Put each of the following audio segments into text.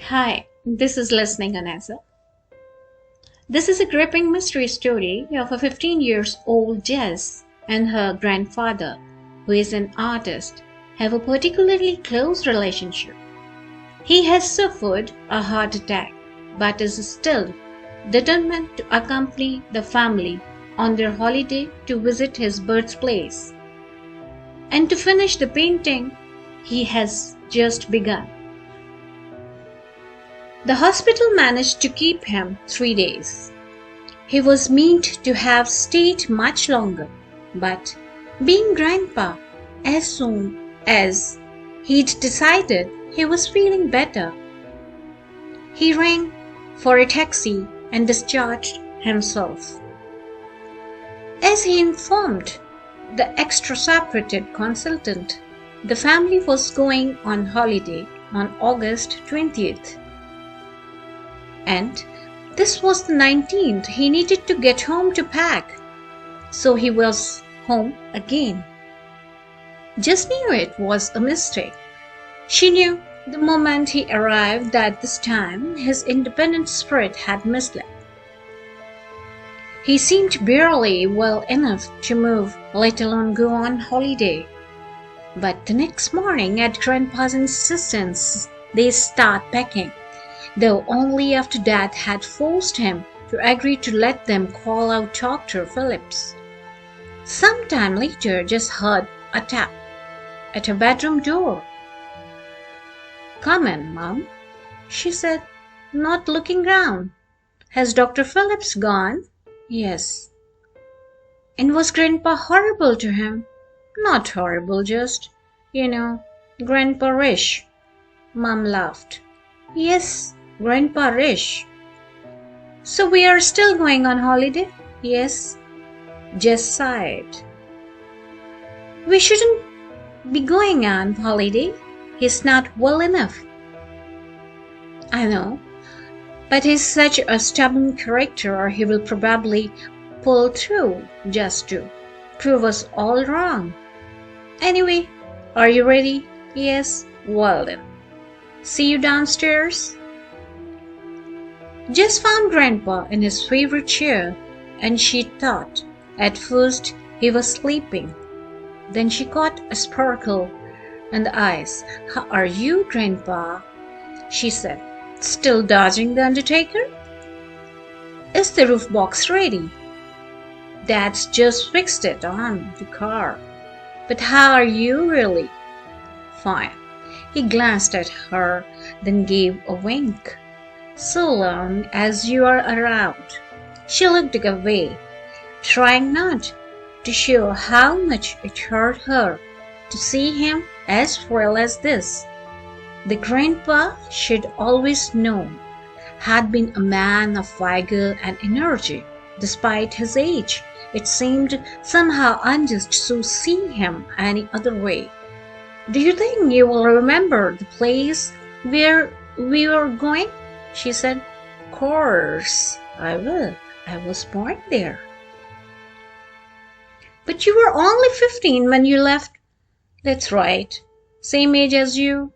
Hi, this is Listening Oonaza. This is a gripping mystery story of a 15 years old Jess and her grandfather, who is an artist, have a particularly close relationship. He has suffered a heart attack but is still determined to accompany the family on their holiday to visit his birthplace. And to finish the painting, he has just begun. The hospital managed to keep him 3 days. He was meant to have stayed much longer, but being grandpa, as soon as he'd decided he was feeling better, he rang for a taxi and discharged himself. As he informed the extra-separated consultant, the family was going on holiday on August 20th. And this was the 19th. He needed to get home to pack. So he was home again. Jess knew it was a mistake. She knew the moment he arrived that this time his independent spirit had misled. He seemed barely well enough to move, let alone go on holiday. But the next morning, at Grandpa's insistence, they start packing, though only after Dad had forced him to agree to let them call out Dr. Phillips. Some time later, Jess heard a tap at her bedroom door. "Come in, Mom," she said, not looking round. "Has Dr. Phillips gone?" "Yes." "And was Grandpa horrible to him?" "Not horrible, just, Grandpa-ish." Mom laughed. "Yes, Grandpa-ish." "So we are still going on holiday?" "Yes." Jess sighed. "We shouldn't be going on holiday. He's not well enough." "I know, but he's such a stubborn character he will probably pull through just to prove us all wrong. Anyway, are you ready?" "Yes." "Well then, see you downstairs." Jess found Grandpa in his favorite chair, and she thought at first he was sleeping. Then she caught a sparkle in the eyes. "How are you, Grandpa?" she said. "Still dodging the undertaker?" "Is the roof box ready?" "Dad's just fixed it on the car." "But how are you really?" "Fine." He glanced at her, then gave a wink. "So long as you are around." She looked away, trying not to show how much it hurt her to see him as frail as this. The grandpa she'd always known had been a man of vigor and energy. Despite his age, it seemed somehow unjust to see him any other way. "Do you think you will remember the place where we were going?" she said. "Course I will. I was born there." "But you were only 15 when you left." "That's right. Same age as you.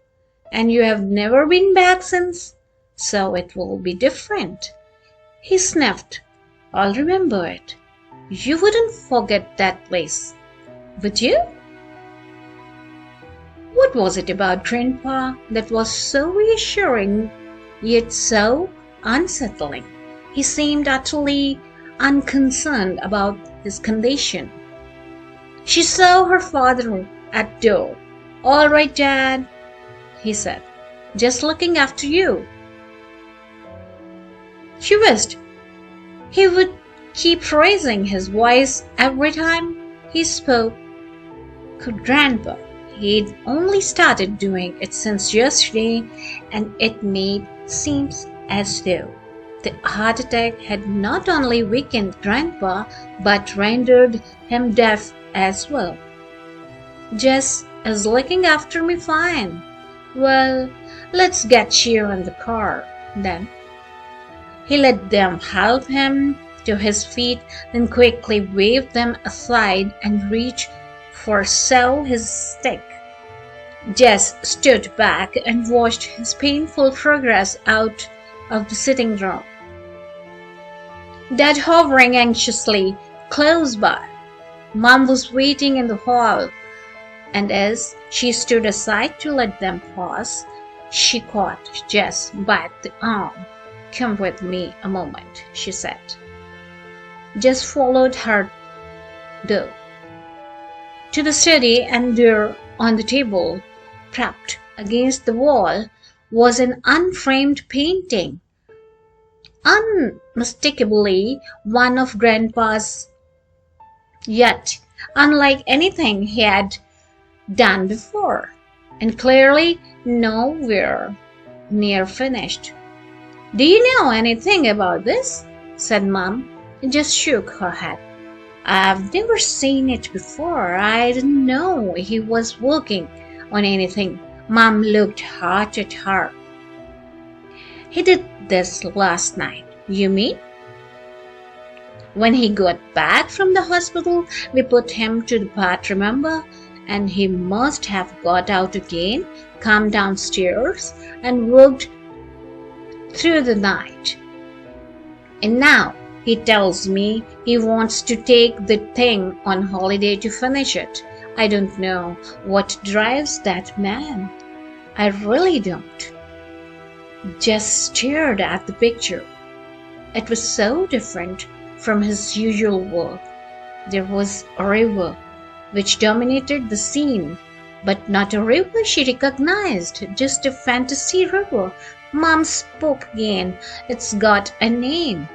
And you have never been back since. So it will be different." He sniffed. "I'll remember it." "You wouldn't forget that place, would you?" What was it about Grandpa that was so reassuring yet so unsettling? He seemed utterly unconcerned about his condition. She saw her father at the door. "All right, Dad," he said. "Just looking after you." She wished he would keep raising his voice every time he spoke. Could Grandpa? He'd only started doing it since yesterday, and it made seem as though the heart attack had not only weakened Grandpa but rendered him deaf as well. "Jess is looking after me fine." "Well, let's get you in the car, then." He let them help him to his feet, then quickly waved them aside and reached for his stick. Jess stood back and watched his painful progress out of the sitting room. Dad hovering anxiously close by. Mom was waiting in the hall, and as she stood aside to let them pass, she caught Jess by the arm. "Come with me a moment," she said. Jess followed her, though, to the study, and there on the table, propped against the wall, was an unframed painting, unmistakably one of Grandpa's, yet unlike anything he had done before, and clearly nowhere near finished. "Do you know anything about this?" said Mom, and just shook her head. "I've never seen it before. I didn't know he was working on anything." Mom looked hard at her. "He did this last night, you mean?" "When he got back from the hospital, we put him to the part, remember? And he must have got out again, come downstairs, and worked through the night. And now he tells me he wants to take the thing on holiday to finish it. I don't know what drives that man. I really don't." Just stared at the picture. It was so different from his usual work. There was a river which dominated the scene, but not a river she recognized, just a fantasy river. Mom spoke again. "It's got a name."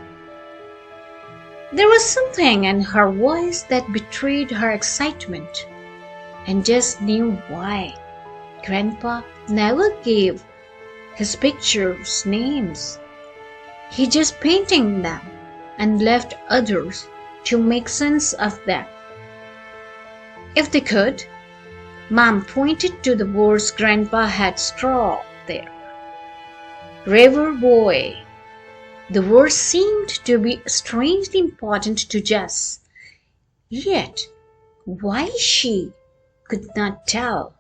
There was something in her voice that betrayed her excitement, and Jess knew why. Grandpa never gave his pictures names. He just painted them and left others to make sense of them, if they could. Mom pointed to the words Grandpa had scrawled there. "River Boy." The word seemed to be strangely important to Jess, yet why she could not tell.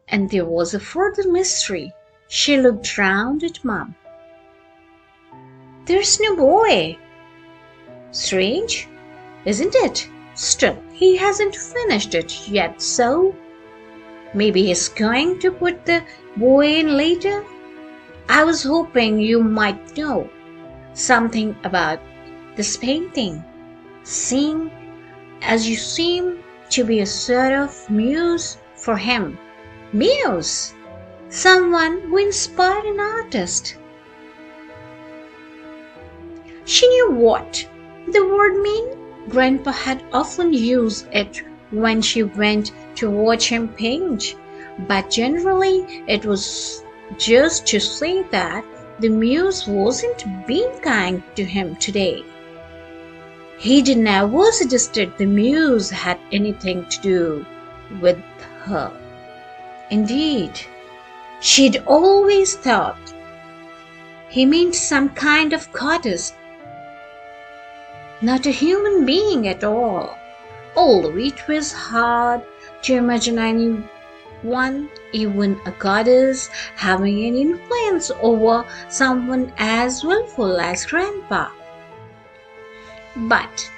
And there was a further mystery. She looked round at Mom. "There's no boy." "Strange, isn't it? Still, he hasn't finished it yet, so maybe he's going to put the boy in later. I was hoping you might know something about this painting, seeing as you seem to be a sort of muse for him." "Muse?" "Someone who inspired an artist." She knew what the word meant. Grandpa had often used it when she went to watch him paint, but generally it was just to say that the muse wasn't being kind to him today. He never suggested the muse had anything to do with her. Indeed, she'd always thought he meant some kind of goddess, not a human being at all, although it was hard to imagine anyone, even a goddess, having an influence over someone as willful as Grandpa. "But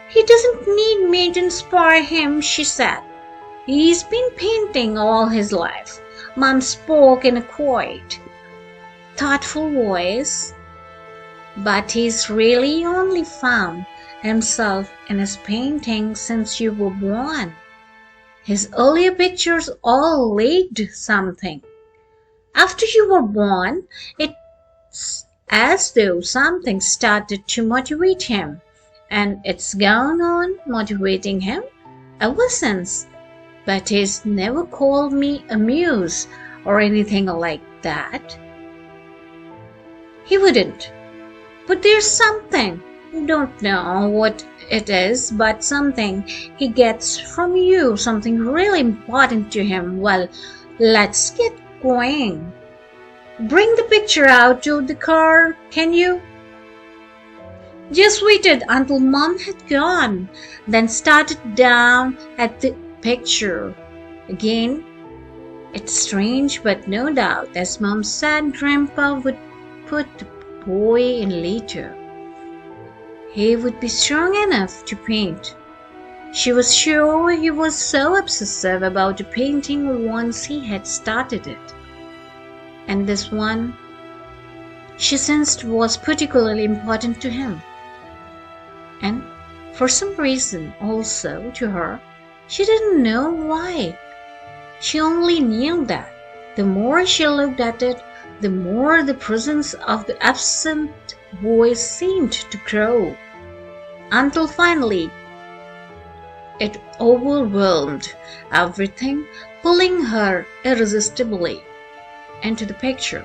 he doesn't need me to inspire him," she said. "He's been painting all his life." Mom spoke in a quiet, thoughtful voice. "But he's really only found himself in his painting since you were born. His earlier pictures all lacked something. After you were born, it's as though something started to motivate him, and it's gone on motivating him ever since. But he's never called me a muse or anything like that." "He wouldn't. But there's something. You don't know what it is, but something he gets from you, something really important to him. Well, let's get going. Bring the picture out to the car, can you?" Just waited until Mom had gone, then started down at the picture. Again, It's strange, but no doubt, as Mom said, Grandpa would put the boy in later. He would be strong enough to paint. She was sure he was so obsessive about the painting once he had started it. And this one, she sensed, was particularly important to him. And for some reason also to her, she didn't know why. She only knew that the more she looked at it, the more the presence of the absent boy seemed to grow, until finally it overwhelmed everything, pulling her irresistibly into the picture.